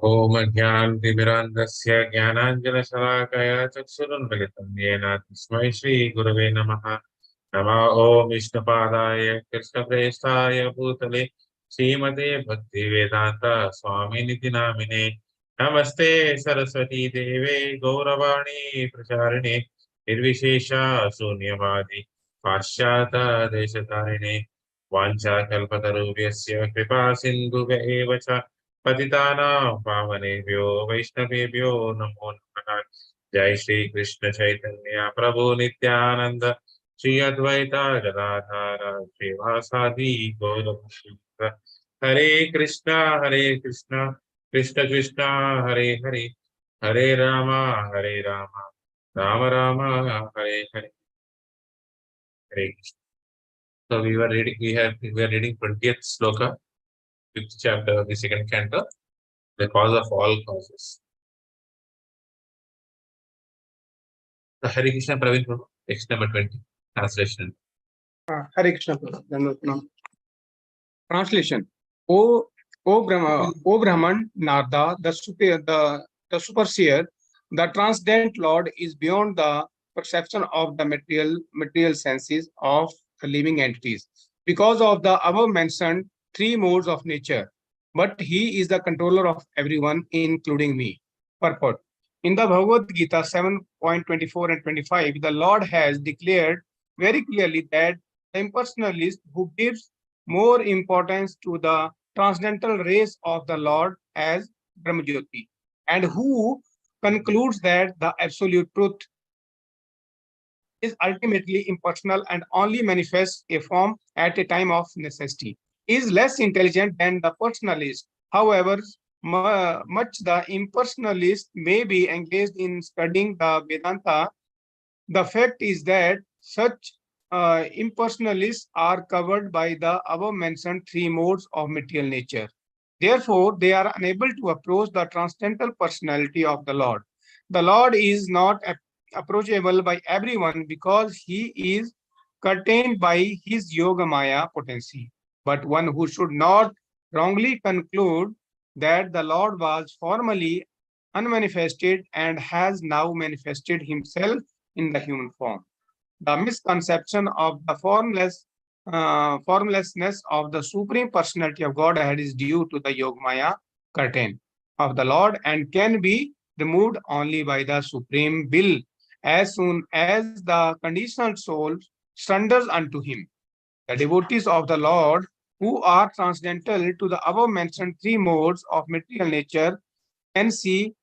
ॐ ज्ञानतिमिरान्धस्य ज्ञानाञ्जनशलाकया चक्षुरुन्मिलितं येन तस्मै श्रीगुरवे नमः। नमः ॐ विष्णुपादाय कृष्णप्रेष्ठाय भूतले श्रीमते भक्तिवेदान्त स्वामिनिति नामिने। नमस्ते सरस्वती देवे गौरवाणी प्रचारिणे निर्विशेष शून्यवादी पाश्चात् देशतारिणे। वाञ्छाकल्पतरुभ्यस्य कृपा सिन्धुभ्य एव च पतितानां पावनेभ्यो वैष्णवेभ्यो नमो नमः। जय श्री कृष्ण चैतन्य प्रभु नित्यानंद श्री अद्वैता गदाधर श्रीवासादि गौरभक्त। हरे कृष्णा कृष्ण कृष्ण हरे हरे, हरे राम राम राम हरे हरे। हरे Krishna. So we are reading 20th sloka, 5th chapter of the second canto, the cause of all causes. So Hare Krishna Praveen Prabhu, text number 20, translation. Hare Krishna Prabhu. Translation. O Brahman, Narda, the superseer, the transcendent Lord is beyond the perception of the material senses of the living entities because of the above mentioned three modes of nature. But he is the controller of everyone, including me. Purport. In the Bhagavad Gita 7.24 and 25, the Lord has declared very clearly that the impersonalist who gives more importance to the transcendental rays of the Lord as Brahmajyoti, and who concludes that the absolute truth is ultimately impersonal and only manifests a form at a time of necessity, is less intelligent than the personalist. However much the impersonalist may be engaged in studying the Vedanta, the fact is that such impersonalists are covered by the above-mentioned three modes of material nature. Therefore, they are unable to approach the transcendental personality of the Lord. The Lord is not approachable by everyone because he is curtained by his Yoga Maya potency. But one who should not wrongly conclude that the Lord was formerly unmanifested and has now manifested himself in the human form. The misconception of the formlessness of the Supreme Personality of Godhead is due to the Yogamaya curtain of the Lord and can be removed only by the Supreme Will as soon as the conditioned soul surrenders unto him. The devotees of the Lord who are transcendental to the above-mentioned three modes of material nature can see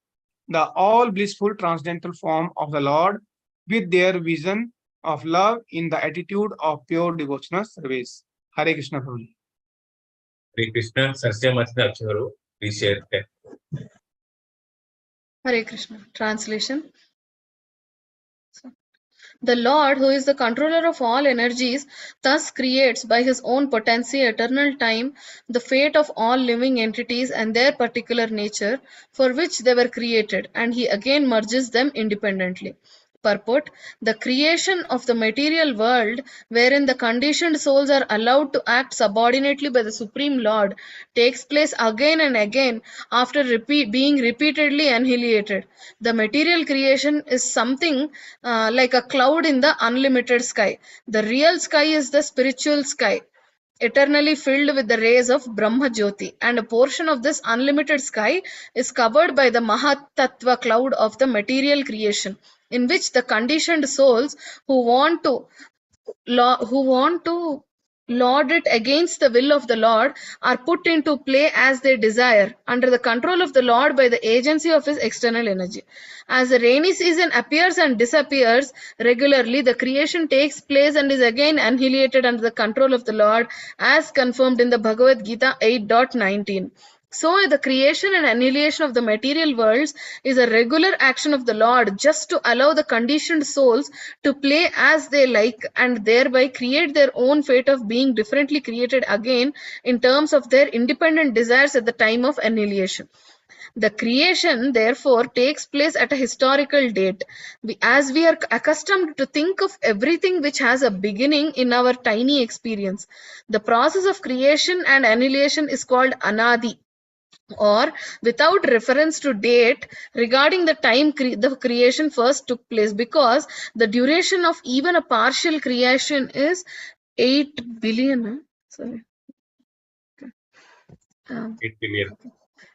the all blissful transcendental form of the Lord with their vision of love in the attitude of pure devotional service. Hare Krishna Prabhu. Hare Krishna, Sasya Machna Aksharu, please share that. Hare Krishna. Translation. The Lord, who is the controller of all energies, thus creates by his own potency, eternal time, the fate of all living entities and their particular nature for which they were created, and he again merges them independently. Purport: the creation of the material world, wherein the conditioned souls are allowed to act subordinately by the Supreme Lord, takes place again and again after being repeatedly annihilated. The material creation is something like a cloud in the unlimited sky. The real sky is the spiritual sky, eternally filled with the rays of Brahma Jyoti, and a portion of this unlimited sky is covered by the Mahat Tattva cloud of the material creation, in which the conditioned souls who want to lord it against the will of the Lord are put into play as they desire, under the control of the Lord by the agency of his external energy. As the rainy season appears and disappears regularly, the creation takes place and is again annihilated under the control of the Lord, as confirmed in the Bhagavad Gita 8.19. So the creation and annihilation of the material worlds is a regular action of the Lord, just to allow the conditioned souls to play as they like and thereby create their own fate of being differently created again in terms of their independent desires at the time of annihilation. The creation, therefore, takes place at a historical date, as we are accustomed to think of everything which has a beginning in our tiny experience. The process of creation and annihilation is called anadi, or without reference to date regarding the time the creation first took place, because the duration of even a partial creation is 8 billion. Sorry. 8 billion.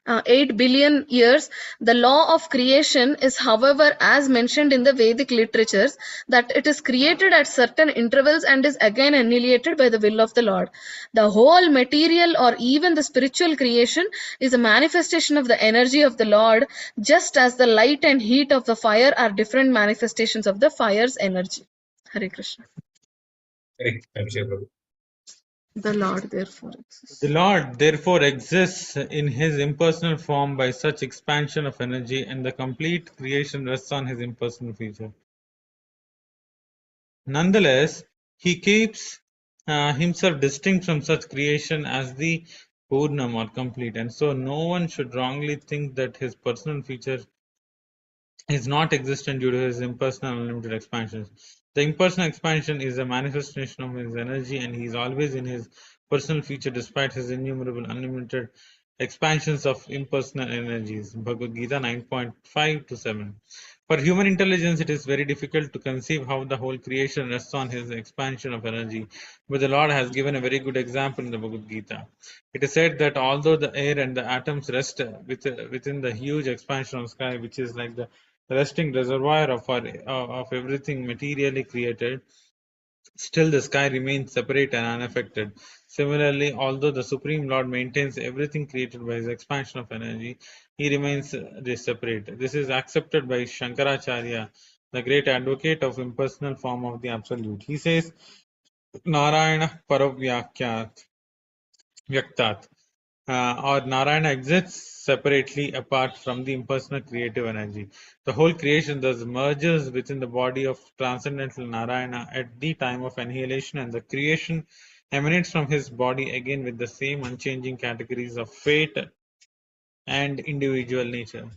8 billion years. The law of creation is, however, as mentioned in the Vedic literatures, that it is created at certain intervals and is again annihilated by the will of the Lord. The whole material or even the spiritual creation is a manifestation of the energy of the Lord, just as the light and heat of the fire are different manifestations of the fire's energy. Hare Krishna. Correct, Abhishek Prabhu. The Lord therefore exists. The Lord therefore exists in his impersonal form by such expansion of energy, and the complete creation rests on his impersonal feature. Nonetheless, he keeps himself distinct from such creation as the Purnam or complete, and so no one should wrongly think that his personal feature is not existent due to his impersonal unlimited expansions. The impersonal expansion is a manifestation of his energy, and he is always in his personal feature despite his innumerable unlimited expansions of impersonal energies. Bhagavad Gita 9.5 to 7. For human intelligence, it is very difficult to conceive how the whole creation rests on his expansion of energy, but the Lord has given a very good example in the Bhagavad Gita. It is said that although the air and the atoms rest within the huge expansion of sky, which is like the resting reservoir of everything materially created, still the sky remains separate and unaffected. Similarly, although the Supreme Lord maintains everything created by his expansion of energy, he remains separate. This is accepted by Shankaracharya, the great advocate of impersonal form of the Absolute. He says, Narayana Paravyakyat Vyaktat, or Narayana exists separately apart from the impersonal creative energy. The whole creation thus merges within the body of transcendental Narayana at the time of annihilation, and the creation emanates from his body again with the same unchanging categories of fate and individual nature.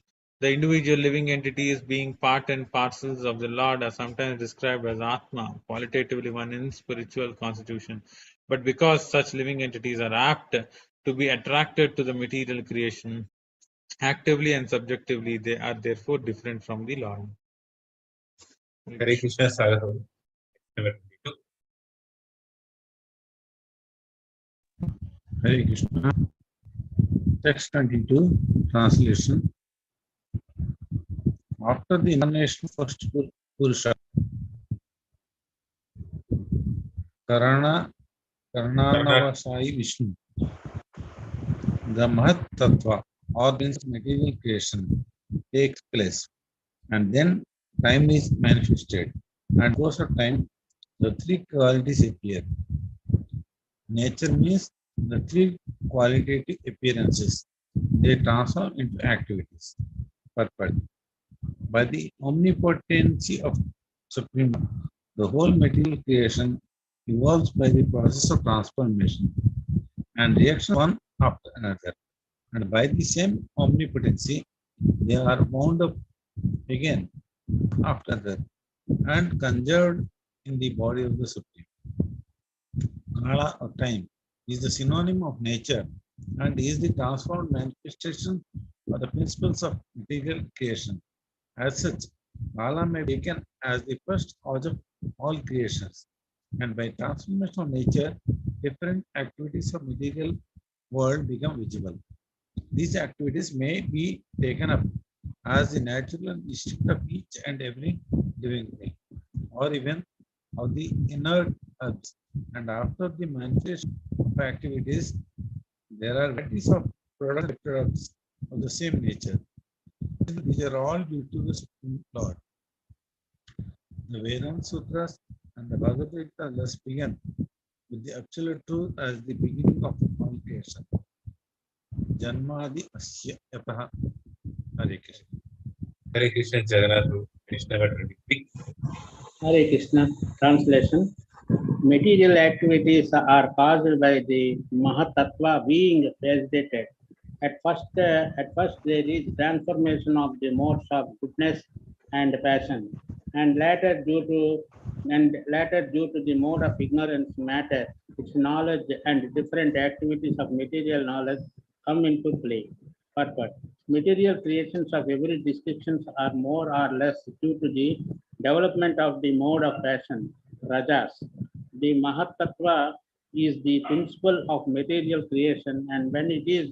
The individual living entities, being part and parcels of the Lord, are sometimes described as Atma, qualitatively one in spiritual constitution. But because such living entities are apt to be attracted to the material creation, actively and subjectively, they are therefore different from the Lord. Hare Krishna Saraswati. Number 22. Hare Krishna. Text 22, translation. After the incarnation of first Purusha, Karanavasai Vishnu, the Mahat Tattva, or means material creation, takes place, and then time is manifested. And course of time, the three qualities appear. Nature means the three qualitative appearances. They transform into activities. Purpose. By the omnipotency of Supreme, the whole material creation evolves by the process of transformation and reaction one after another. And by the same omnipotency, they are wound up again after that and conserved in the body of the Supreme. Kala or time is the synonym of nature and is the transformed manifestation of the principles of material creation. As such, Kala may be taken as the first cause of all creations, and by transformation of nature, different activities of material world become visible. These activities may be taken up as the natural instinct of each and every living thing, or even of the inert earth. And after the manifestation of activities, there are varieties of products of the same nature. These are all due to the Supreme Lord. The Vedanta Sutras and the Bhagavad Gita thus begin with the absolute truth as the beginning of all creation. Janmadi Asya Yataha. Hare Krishna. Hare Krishna Jagannath. Finish number 23. Hare Krishna. Translation. Material activities are caused by the Mahatattva being vegetated. At first there is transformation of the modes of goodness and passion, and later due to the mode of ignorance, matter, its knowledge, and different activities of material knowledge come into play. purport. Material creations of every descriptions are more or less due to the development of the mode of passion, rajas. The Mahatattva is the principle of material creation, and when it is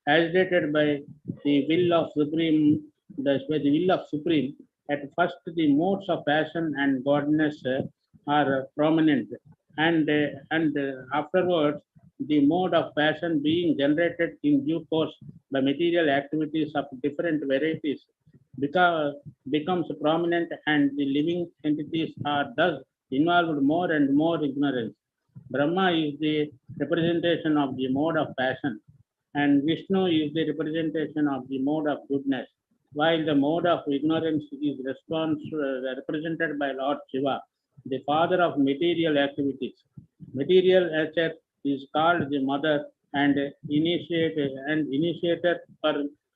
agitated by the will of Supreme, by the will of Supreme, at first the modes of passion and godness are prominent, and afterwards the mode of passion being generated in due course by material activities of different varieties becomes prominent, and the living entities are thus involved more and more ignorance. Brahma is the representation of the mode of passion, and Vishnu is the representation of the mode of goodness, while the mode of ignorance is represented by Lord Shiva, the father of material activities. Material nature is called the mother, and initiator for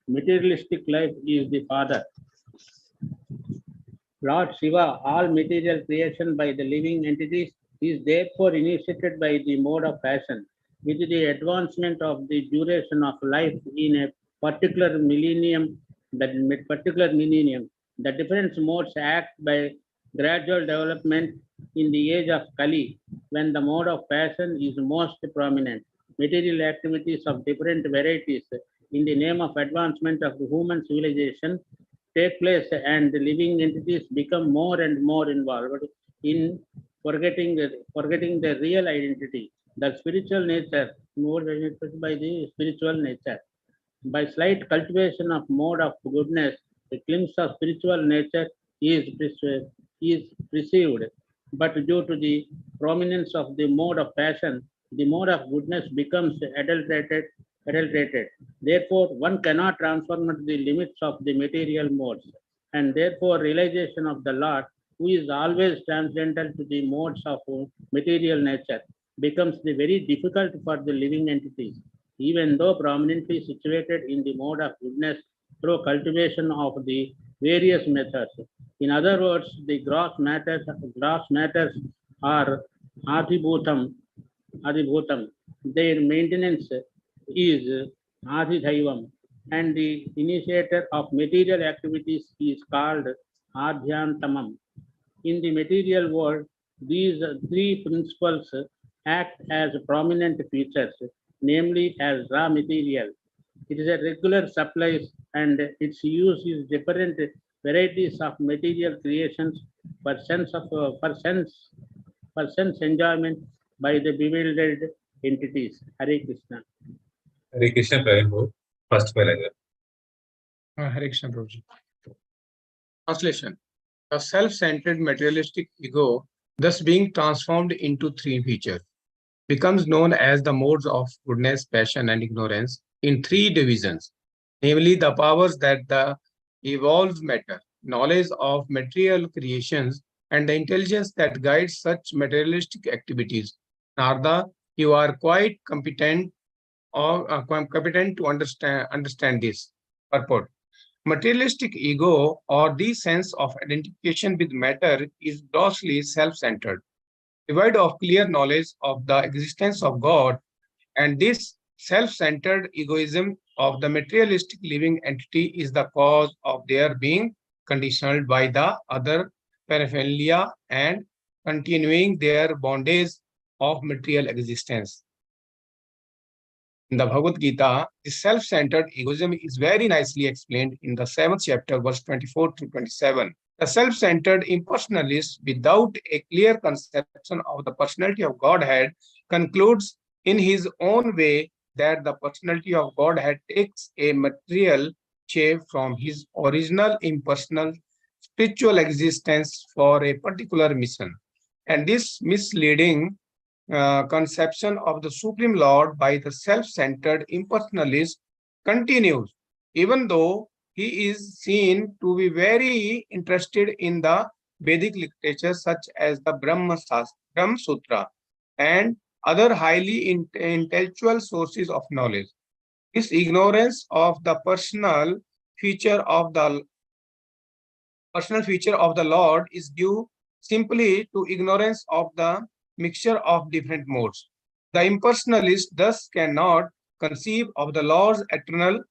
materialistic life is the father. Lord Shiva, all material creation by the living entities, is therefore initiated by the mode of passion. With the advancement of the duration of life in a particular millennium, the different modes act by gradual development. In the age of Kali, when the mode of passion is most prominent, material activities of different varieties in the name of advancement of human civilization take place, and the living entities become more and more involved in forgetting the real identity, the spiritual nature, more by the spiritual nature. By slight cultivation of mode of goodness, a glimpse of spiritual nature is perceived, but due to the prominence of the mode of passion, the mode of goodness becomes adulterated. Therefore, one cannot transform the limits of the material modes, and therefore realization of the Lord, who is always transcendental to the modes of material nature, becomes the very difficult for the living entities, even though prominently situated in the mode of goodness through cultivation of the various methods. In other words, the gross matters are adhibhutam. Their maintenance is adhidhaivam, and the initiator of material activities is called adhyantamam. In the material world, these three principles act as prominent features, namely as raw material. It is a regular supply, and its use is different varieties of material creations for sense enjoyment by the bewildered entities. Hare Krishna. Hare Krishna Prabhu. First paragraph. Hare Krishna Prabhuji. Translation. The self-centered materialistic ego, thus being transformed into three features, becomes known as the modes of goodness, passion, and ignorance in three divisions, namely the powers that the evolves matter, knowledge of material creations, and the intelligence that guides such materialistic activities. Narada, you are quite competent to understand this. Purport. Materialistic ego, or the sense of identification with matter, is grossly self-centered, devoid of clear knowledge of the existence of God, and this self-centered egoism of the materialistic living entity is the cause of their being conditioned by the other paraphernalia and continuing their bondage of material existence. In the Bhagavad Gita, the self-centered egoism is very nicely explained in the 7th chapter, verse 24 to 27. The self-centered impersonalist, without a clear conception of the personality of Godhead, concludes in his own way that the personality of Godhead takes a material shape from his original impersonal spiritual existence for a particular mission. And this misleading conception of the Supreme Lord by the self-centered impersonalist continues, even though he is seen to be very interested in the Vedic literature such as the Brahma Sutra and other highly intellectual sources of knowledge. This ignorance of the personal feature of the Lord is due simply to ignorance of the mixture of different modes. The impersonalist thus cannot conceive of the Lord's eternal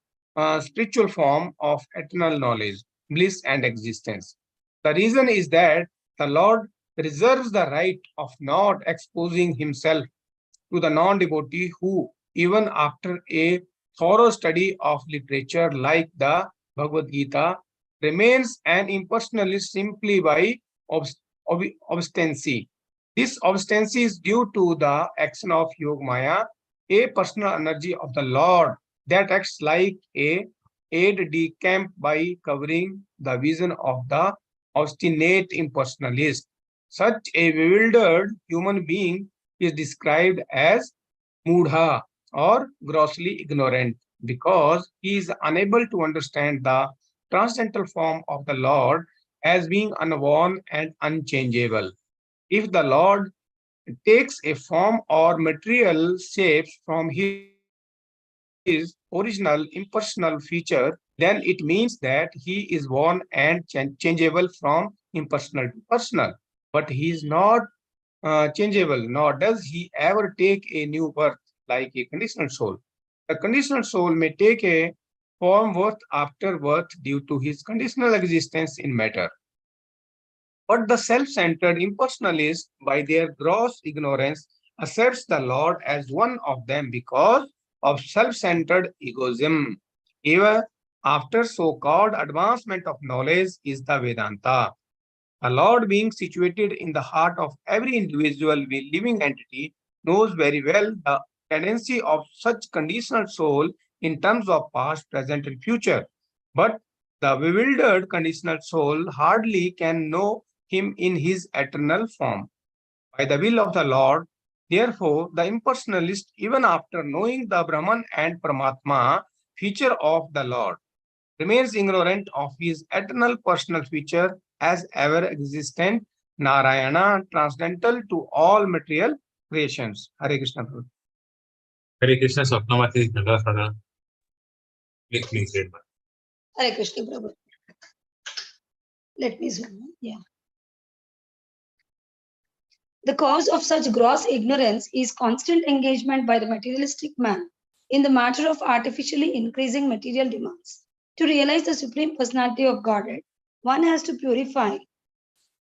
spiritual form of eternal knowledge, bliss, and existence. The reason is that the Lord reserves the right of not exposing himself to the non-devotee who, even after a thorough study of literature like the Bhagavad Gita, remains an impersonalist simply by obstinacy. This obstinacy is due to the action of Yogamaya, a personal energy of the Lord that acts like a aid de camp by covering the vision of the obstinate impersonalist. Such a bewildered human being is described as mudha or grossly ignorant because he is unable to understand the transcendental form of the Lord as being unworn and unchangeable. If the Lord takes a form or material shapes from his original impersonal feature, then it means that he is worn and changeable from impersonal to personal. But he is not changeable, nor does he ever take a new birth like a conditional soul. The conditional soul may take a form birth after birth due to his conditional existence in matter. But the self-centered impersonalists, by their gross ignorance, accepts the Lord as one of them because of self-centered egoism. Even after so-called advancement of knowledge is the Vedanta. The Lord, being situated in the heart of every individual living entity, knows very well the tendency of such conditional soul in terms of past, present, and future. But the bewildered conditional soul hardly can know him in his eternal form. By the will of the Lord, therefore, the impersonalist, even after knowing the Brahman and Paramatma feature of the Lord, remains ignorant of his eternal personal feature as ever existent Narayana, transcendental to all material creations. Hare Krishna. Hare Krishna, Swapnamati, Nandasana. Please read. Hare Krishna, Prabhu. Let me zoom. Yeah. The cause of such gross ignorance is constant engagement by the materialistic man in the matter of artificially increasing material demands. To realize the Supreme Personality of Godhead, one has to purify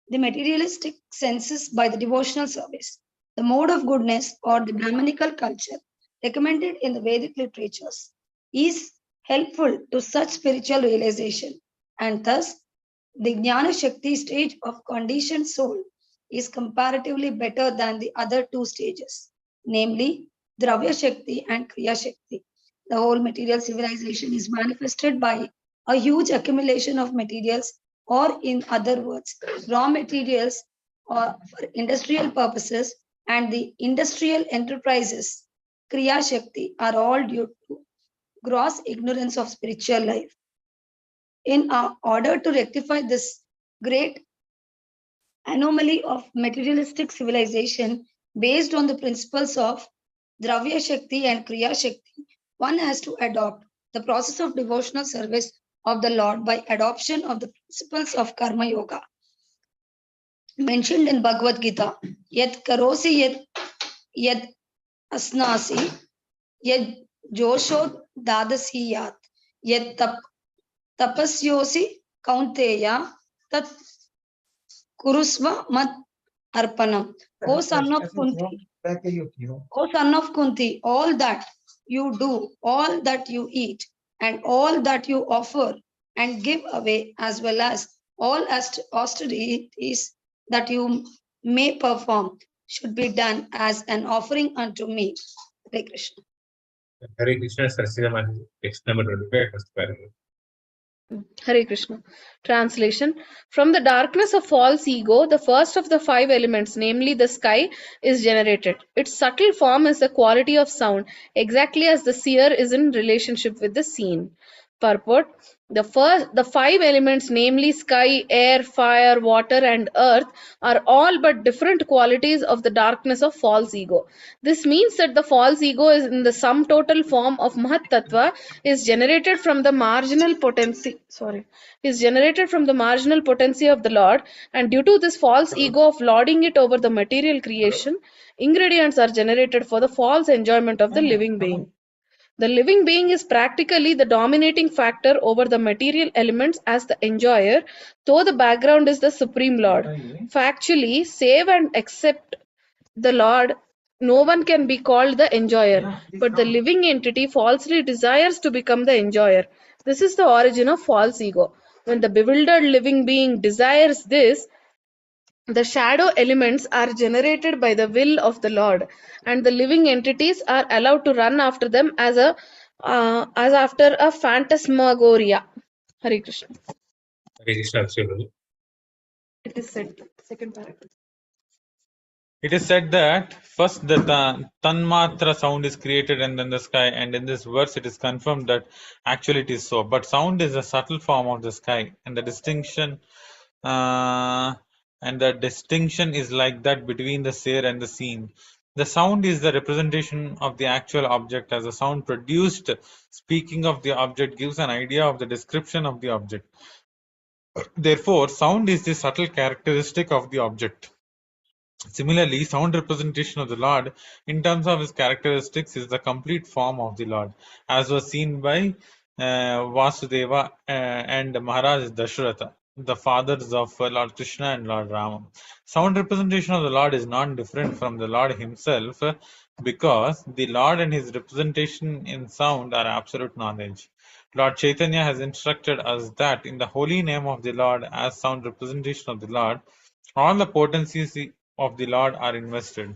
the materialistic senses by the devotional service. The mode of goodness or the Brahmanical culture recommended in the Vedic literatures is helpful to such spiritual realization, and thus the Jnana Shakti stage of conditioned soul is comparatively better than the other two stages, namely Dravya Shakti and Kriya Shakti. The whole material civilization is manifested by a huge accumulation of materials, or in other words, raw materials for industrial purposes, and the industrial enterprises, Kriya Shakti, are all due to gross ignorance of spiritual life. In order to rectify this great anomaly of materialistic civilization based on the principles of Dravya Shakti and Kriya Shakti, one has to adopt the process of devotional service of the Lord by adoption of the principles of Karma Yoga. Mentioned in Bhagavad Gita, Yat karosi yad asnasi, yad josho dadasi yat, yad tapasyosi kaunteya, tat kurusva mat arpanam. O son of Kunti, all that you do, all that you eat, and all that you offer and give away, as well as all austerities that you may perform, should be done as an offering unto me. Hare Krishna. Hare Krishna, Sarsiramani, text number 25, first paragraph. Hare Krishna. Translation. From the darkness of false ego, the first of the five elements, namely the sky, is generated. Its subtle form is the quality of sound, exactly as the seer is in relationship with the seen. Purport. The five elements, namely sky, air, fire, water, and earth, are all but different qualities of the darkness of false ego. This means that the false ego is in the sum total form of Mahat Tattva, is generated from the marginal potency of the Lord, and due to this false ego of lording it over the material creation, ingredients are generated for the false enjoyment of the living being. The living being is practically the dominating factor over the material elements as the enjoyer, though the background is the Supreme Lord. Factually, save and except the Lord, no one can be called the enjoyer, but the living entity falsely desires to become the enjoyer. This is the origin of false ego. When the bewildered living being desires this, the shadow elements are generated by the will of the Lord, and the living entities are allowed to run after them as after a phantasmagoria. Hare Krishna. Hare Krishna, absolutely. It is said. Second paragraph. It is said that first the Tanmatra sound is created and then the sky, and in this verse it is confirmed that actually it is so. But sound is a subtle form of the sky, and the distinction is like that between the seer and the seen. The sound is the representation of the actual object, as the sound produced speaking of the object gives an idea of the description of the object. Therefore, sound is the subtle characteristic of the object. Similarly, sound representation of the Lord in terms of his characteristics is the complete form of the Lord, as was seen by Vasudeva and Maharaj Dashratha, the fathers of Lord Krishna and Lord Rama. Sound representation of the Lord is not different from the Lord himself, because the Lord and his representation in sound are absolute knowledge. Lord Chaitanya has instructed us that in the holy name of the Lord, as sound representation of the Lord, all the potencies of the Lord are invested.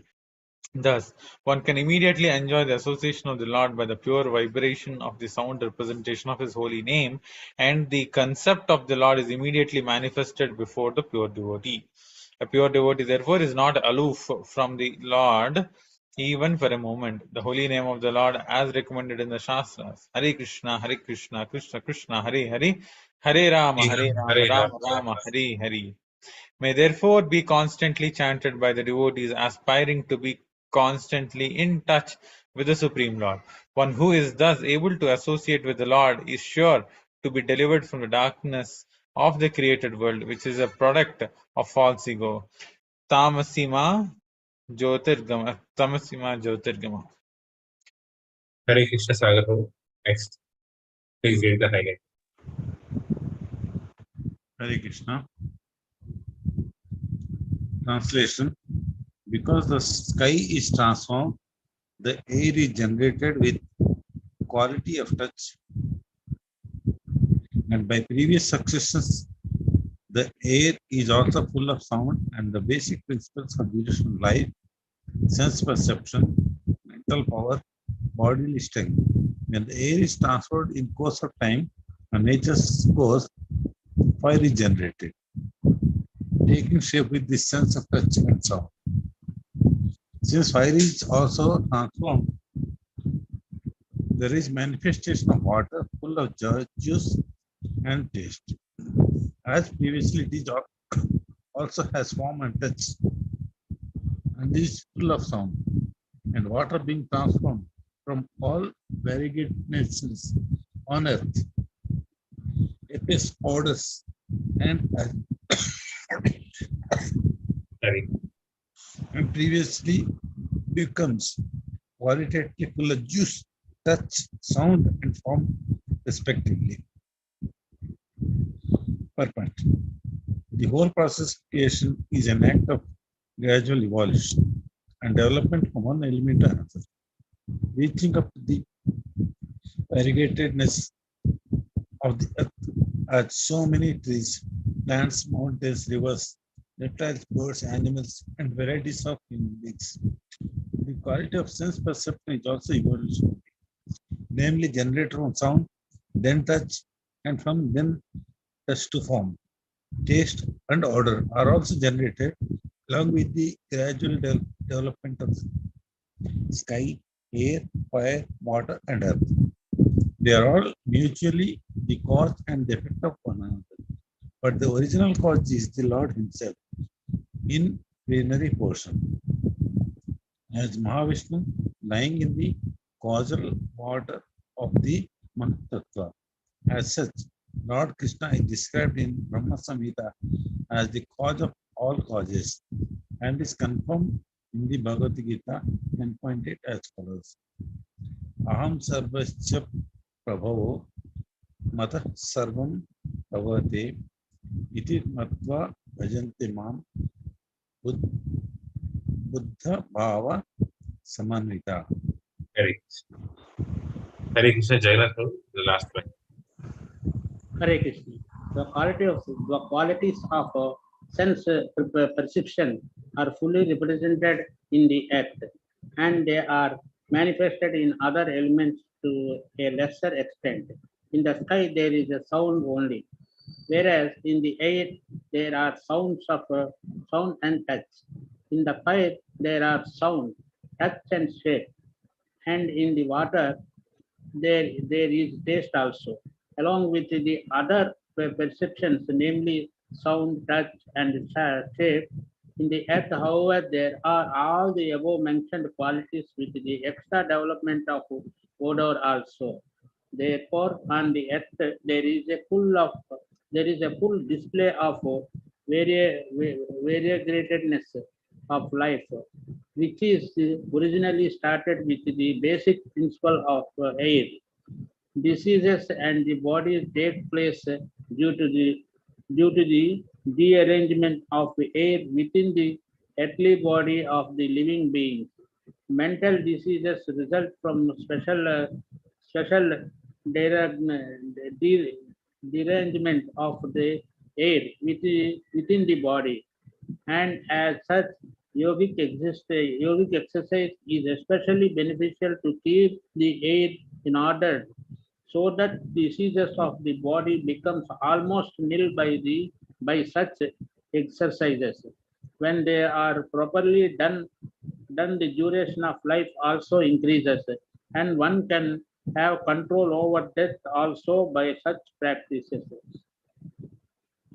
Thus, one can immediately enjoy the association of the Lord by the pure vibration of the sound representation of his holy name, and the concept of the Lord is immediately manifested before the pure devotee. A pure devotee, therefore, is not aloof from the Lord even for a moment. The holy name of the Lord, as recommended in the Shastras, Hare Krishna, Krishna Krishna, Hare Hare, Hare Rama, Hare Rama Rama, Hare Hare, may therefore be constantly chanted by the devotees aspiring to be constantly in touch with the Supreme Lord. One who is thus able to associate with the Lord is sure to be delivered from the darkness of the created world, which is a product of false ego. Tamasima Jyotirgama. Hare Krishna, Sagar. Next, please read the highlight. Hare Krishna. Translation. Because the sky is transformed, the air is generated with quality of touch. And by previous successes, the air is also full of sound, and the basic principles of duration life, sense perception, mental power, bodily strength. When the air is transferred in course of time, on nature's course, fire is generated, taking shape with the sense of touch and sound. Since fire is also transformed, there is manifestation of water full of juice and taste. As previously, it is also has form and touch, and is full of sound. And water being transformed from all variegatenesses on earth, appears odors and and previously becomes qualitatively full of juice, touch, sound, and form, respectively. Purport. The whole process of creation is an act of gradual evolution and development from one element to another, reaching up to the variegatedness of the earth as so many trees, plants, mountains, rivers, reptiles, birds, animals, and varieties of human beings. The quality of sense perception is also evolutionary, namely generated from sound, then touch, and from then touch to form. Taste and odor are also generated along with the gradual development of sky, air, fire, water, and earth. They are all mutually the cause and the effect of one another. But the original cause is the Lord himself in plenary portion. As Mahavishnu lying in the causal water of the Mahatattva. As such, Lord Krishna is described in Brahma Samhita as the cause of all causes and is confirmed in the Bhagavad Gita 10.8 as follows. aham sarvascha prabhavo matah sarvam bhavate iti matva bhajanti mam buddha bhava samanvita. Hare Krishna. Hare Krishna, Jagannath, the last one. Hare Krishna. The qualities of sense perception are fully represented in the earth, and they are manifested in other elements to a lesser extent. In the sky, there is a sound only, whereas in the air there are sounds of sound and touch. In the fire, there are sound, touch, and shape, and in the water there is taste also, along with the other perceptions, namely sound, touch, and shape. In the earth, however, there are all the above mentioned qualities with the extra development of odor also. Therefore, on the earth, there is a full display of variegatedness of life, which is originally started with the basic principle of air. Diseases and the body take place due to the dearrangement of the air within the earthly body of the living beings. Mental diseases result from special derangement of the air within the body, and as such, yogic exercise is especially beneficial to keep the air in order, so that diseases of the body becomes almost nil by such exercises. When they are properly done, the duration of life also increases, and one can have control over death also by such practices.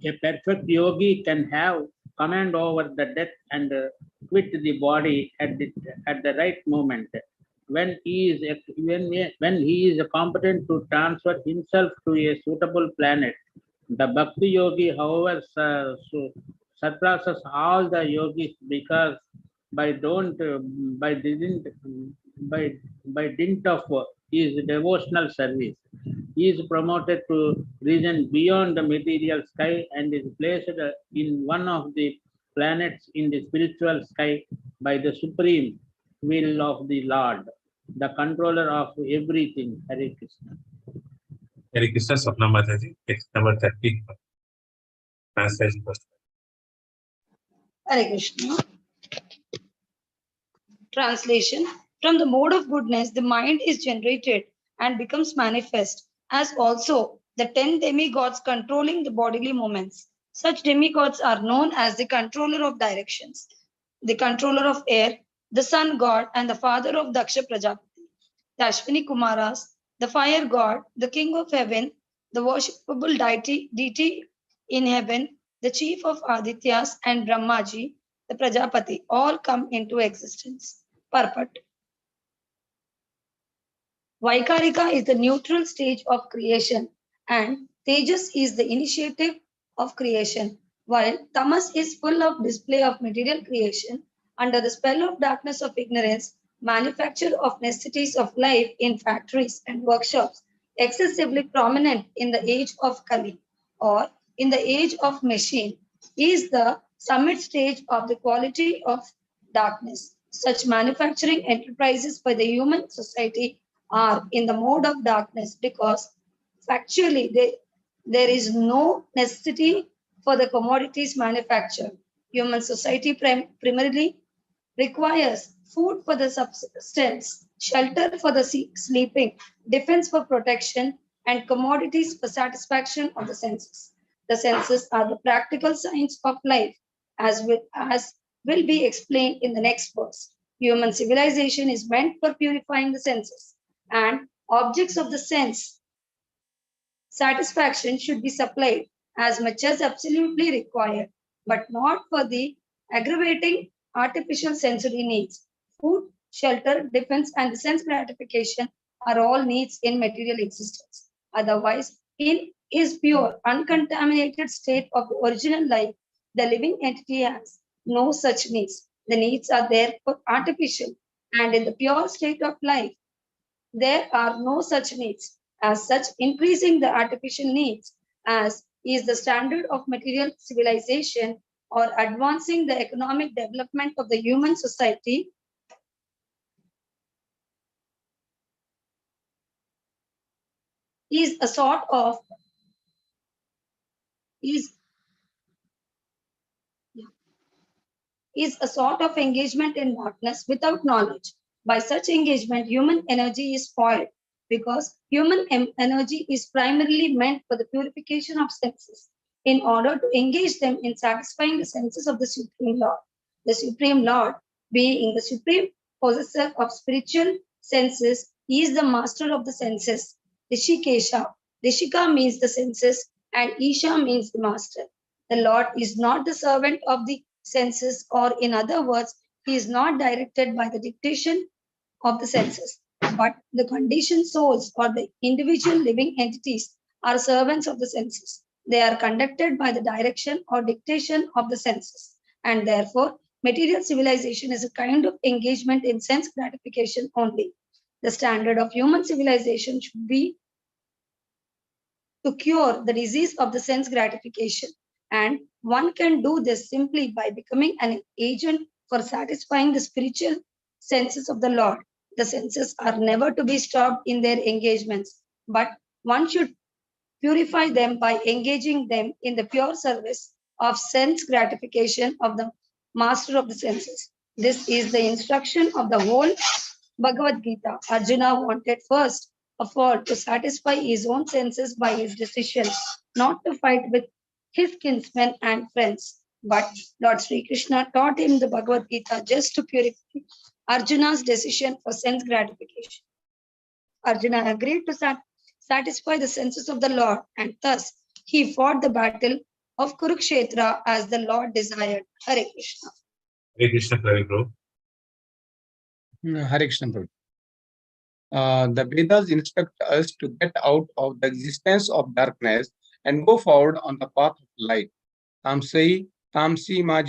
A perfect yogi can have command over the death and quit the body at the right moment, when he is competent to transfer himself to a suitable planet. The bhakti yogi, however, surpasses all the yogis, because by don't by didn't by dint of his devotional service, he is promoted to region beyond the material sky and is placed in one of the planets in the spiritual sky by the supreme will of the Lord, the controller of everything. Hare Krishna. Hare Krishna, Swapna Mataji, text number 30. Translation first. Hare Krishna. Translation. From the mode of goodness, the mind is generated and becomes manifest, as also the 10 demigods controlling the bodily movements. Such demigods are known as the controller of directions, the controller of air, the sun god, and the father of Daksha Prajapati, the Ashwini Kumaras, the fire god, the king of heaven, the worshipable deity in heaven, the chief of Adityas, and Brahmaji, the Prajapati, all come into existence. Purport. Vaikarika is the neutral stage of creation, and Tejas is the initiative of creation, while Tamas is full of display of material creation. Under the spell of darkness of ignorance, manufacture of necessities of life in factories and workshops, excessively prominent in the age of Kali or in the age of machine, is the summit stage of the quality of darkness. Such manufacturing enterprises by the human society are in the mode of darkness, because factually there is no necessity for the commodities manufactured. Human society primarily requires food for the subsistence, shelter for the sleeping, defense for protection, and commodities for satisfaction of the senses. The senses are the practical signs of life, as will be explained in the next verse. Human civilization is meant for purifying the senses, and objects of the sense satisfaction should be supplied as much as absolutely required, but not for the aggravating artificial sensory needs. Food, shelter, defense, and the sense gratification are all needs in material existence. Otherwise, in his pure, uncontaminated state of the original life, the living entity has no such needs. The needs are therefore artificial, and in the pure state of life, there are no such needs. As such, increasing the artificial needs as is the standard of material civilization or advancing the economic development of the human society is a sort of engagement in darkness without knowledge. By such engagement, human energy is spoiled because human energy is primarily meant for the purification of senses in order to engage them in satisfying the senses of the Supreme Lord. The Supreme Lord, being the supreme possessor of spiritual senses, he is the master of the senses. Rishikesha. Rishika means the senses and Isha means the master. The Lord is not the servant of the senses, or in other words, he is not directed by the dictation of the senses, but the conditioned souls or the individual living entities are servants of the senses. They are conducted by the direction or dictation of the senses, and therefore, material civilization is a kind of engagement in sense gratification only. The standard of human civilization should be to cure the disease of the sense gratification. And one can do this simply by becoming an agent for satisfying the spiritual senses of the Lord. The senses are never to be stopped in their engagements, but one should purify them by engaging them in the pure service of sense gratification of the master of the senses. This is the instruction of the whole Bhagavad Gita. Arjuna wanted first of all to satisfy his own senses by his decisions, not to fight with his kinsmen and friends. But Lord Sri Krishna taught him the Bhagavad Gita just to purify Arjuna's decision for sense gratification. Arjuna agreed to satisfy the senses of the Lord, and thus he fought the battle of Kurukshetra as the Lord desired. Hare Krishna. Hare Krishna, Prabhu. Hare Krishna, Prabhu. The Vedas instruct us to get out of the existence of darkness and go forward on the path of light. Tamsi ma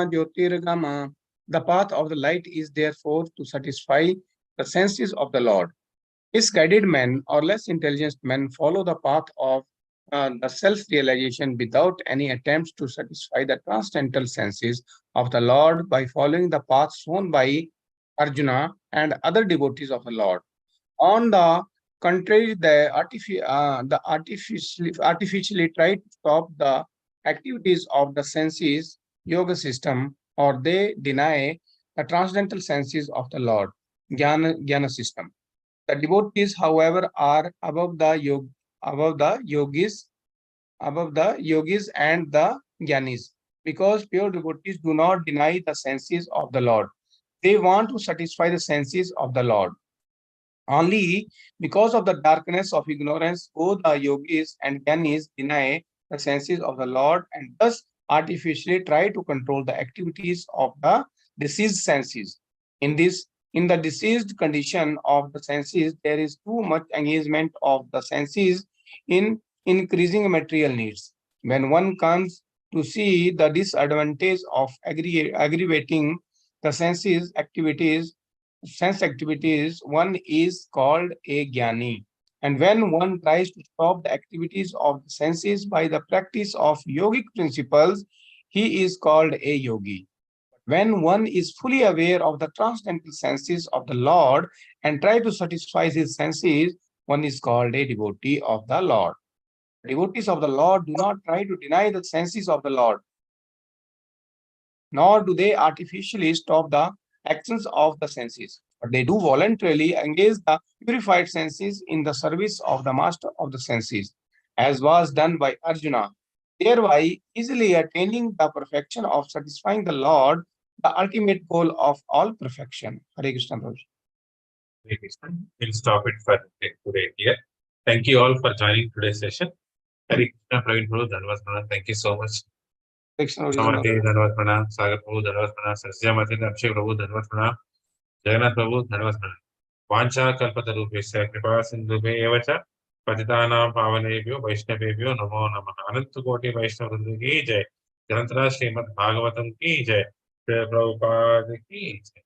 jyotirgama. The path of the light is therefore to satisfy the senses of the Lord. Misguided men or less intelligent men follow the path of the self-realization without any attempts to satisfy the transcendental senses of the Lord by following the path shown by Arjuna and other devotees of the Lord. On the contrary, they artificially try to stop the activities of the senses yoga system, or they deny the transcendental senses of the Lord, jnana system. The devotees, however, are above the yogis and the jnanis, because pure devotees do not deny the senses of the Lord. They want to satisfy the senses of the Lord. Only because of the darkness of ignorance, both the yogis and jnanis deny the senses of the Lord and thus artificially try to control the activities of the diseased senses. In the diseased condition of the senses, there is too much engagement of the senses in increasing material needs. When one comes to see the disadvantage of aggravating the sense activities, one is called a jnani. And when one tries to stop the activities of the senses by the practice of yogic principles, he is called a yogi. When one is fully aware of the transcendental senses of the Lord and try to satisfy his senses, one is called a devotee of the Lord. Devotees of the Lord do not try to deny the senses of the Lord, nor do they artificially stop the actions of the senses, but they do voluntarily engage the purified senses in the service of the master of the senses, as was done by Arjuna, thereby easily attaining the perfection of satisfying the Lord, the ultimate goal of all perfection. Hare Krishna. Hare Krishna. We'll stop it for today here. Thank you all for joining today's session. Hare Krishna, Praveen Prabhu, Dhanavad Prana. Thank you so much. Samati, Dhanavad Prana. Sagar Prabhu, Dhanavad Prana. Sasyamati, Abhishek Prabhu, Dhanavad Prana. Jagannath Prabhu, Dhanavad Prana. Vancha Kalpatarupesya Kripa Sindhubhe Evacha Patitanam Pavanebhyo Vaishnavebhyo Namo Namah. Ananta Koti Vaishnav Vrinda ki jai. Granthara Srimad Bhagavatam ki jai. Prabhupada ki jai.